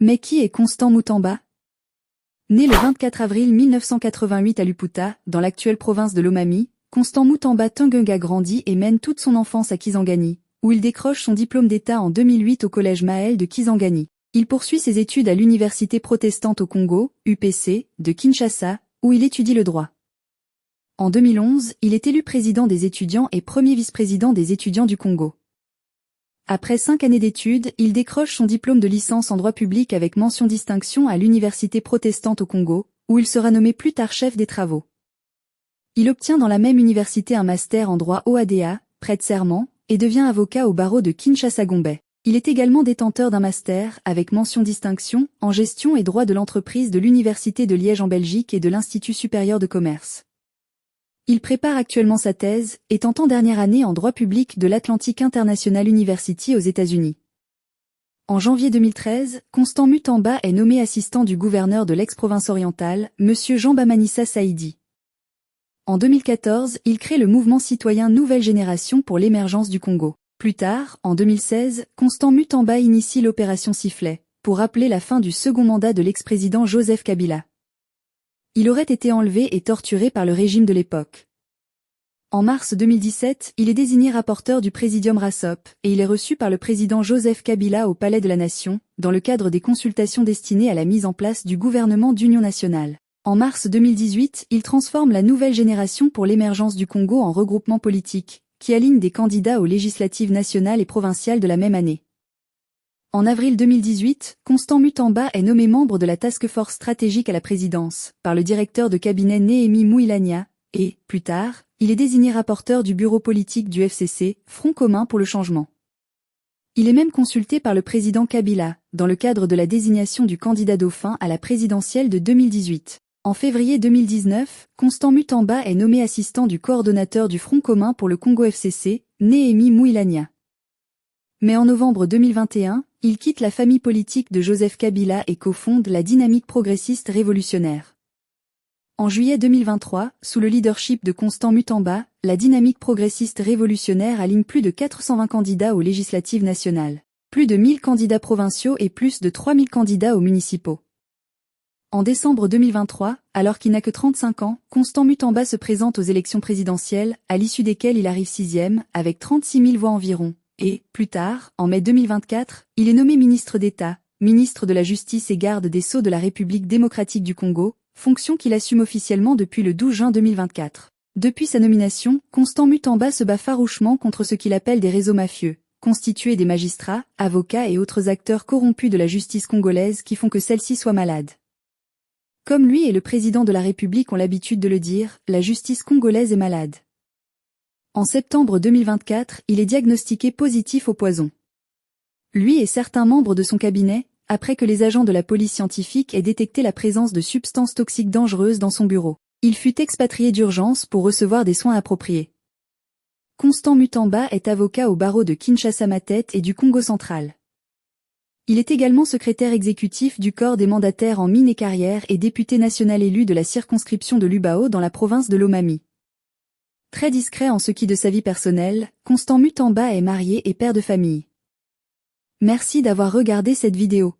Mais qui est Constant Mutamba? Né le 24 avril 1988 à Luputa, dans l'actuelle province de Lomami, Constant Mutamba Tungunga grandit et mène toute son enfance à Kisangani, où il décroche son diplôme d'État en 2008 au collège Maël de Kisangani. Il poursuit ses études à l'Université protestante au Congo, UPC, de Kinshasa, où il étudie le droit. En 2011, il est élu président des étudiants et premier vice-président des étudiants du Congo. Après 5 années d'études, il décroche son diplôme de licence en droit public avec mention distinction à l'Université protestante au Congo, où il sera nommé plus tard chef des travaux. Il obtient dans la même université un master en droit OADA, prête serment, et devient avocat au barreau de Kinshasa-Gombe. Il est également détenteur d'un master, avec mention distinction, en gestion et droit de l'entreprise de l'Université de Liège en Belgique et de l'Institut supérieur de commerce. Il prépare actuellement sa thèse, étant en dernière année en droit public de l'Atlantic International University aux États-Unis. En janvier 2013, Constant Mutamba est nommé assistant du gouverneur de l'ex-province orientale, M. Jean Bamanissa Saïdi. En 2014, il crée le mouvement citoyen Nouvelle Génération pour l'émergence du Congo. Plus tard, en 2016, Constant Mutamba initie l'opération Sifflet, pour rappeler la fin du second mandat de l'ex-président Joseph Kabila. Il aurait été enlevé et torturé par le régime de l'époque. En mars 2017, il est désigné rapporteur du Présidium RASOP, et il est reçu par le président Joseph Kabila au Palais de la Nation, dans le cadre des consultations destinées à la mise en place du gouvernement d'union nationale. En mars 2018, il transforme la Nouvelle Génération pour l'émergence du Congo en regroupement politique, qui aligne des candidats aux législatives nationales et provinciales de la même année. En avril 2018, Constant Mutamba est nommé membre de la Task Force stratégique à la présidence, par le directeur de cabinet Néhémie Mouilania, et, plus tard, il est désigné rapporteur du bureau politique du FCC, Front commun pour le changement. Il est même consulté par le président Kabila, dans le cadre de la désignation du candidat dauphin à la présidentielle de 2018. En février 2019, Constant Mutamba est nommé assistant du coordonnateur du Front commun pour le Congo FCC, Néhémie Mouilania. Mais en novembre 2021, il quitte la famille politique de Joseph Kabila et cofonde la Dynamique progressiste révolutionnaire. En juillet 2023, sous le leadership de Constant Mutamba, la Dynamique progressiste révolutionnaire aligne plus de 420 candidats aux législatives nationales, plus de 1000 candidats provinciaux et plus de 3000 candidats aux municipaux. En décembre 2023, alors qu'il n'a que 35 ans, Constant Mutamba se présente aux élections présidentielles, à l'issue desquelles il arrive 6e, avec 36 000 voix environ. Et, plus tard, en mai 2024, il est nommé ministre d'État, ministre de la Justice et garde des Sceaux de la République démocratique du Congo, fonction qu'il assume officiellement depuis le 12 juin 2024. Depuis sa nomination, Constant Mutamba se bat farouchement contre ce qu'il appelle des réseaux mafieux, constitués des magistrats, avocats et autres acteurs corrompus de la justice congolaise qui font que celle-ci soit malade. Comme lui et le président de la République ont l'habitude de le dire, la justice congolaise est malade. En septembre 2024, il est diagnostiqué positif au poison. Lui et certains membres de son cabinet, après que les agents de la police scientifique aient détecté la présence de substances toxiques dangereuses dans son bureau. Il fut expatrié d'urgence pour recevoir des soins appropriés. Constant Mutamba est avocat au barreau de Kinshasa-Matete et du Congo central. Il est également secrétaire exécutif du corps des mandataires en mines et carrières et député national élu de la circonscription de Lubao dans la province de Lomami. Très discret en ce qui de sa vie personnelle, Constant Mutamba est marié et père de famille. Merci d'avoir regardé cette vidéo.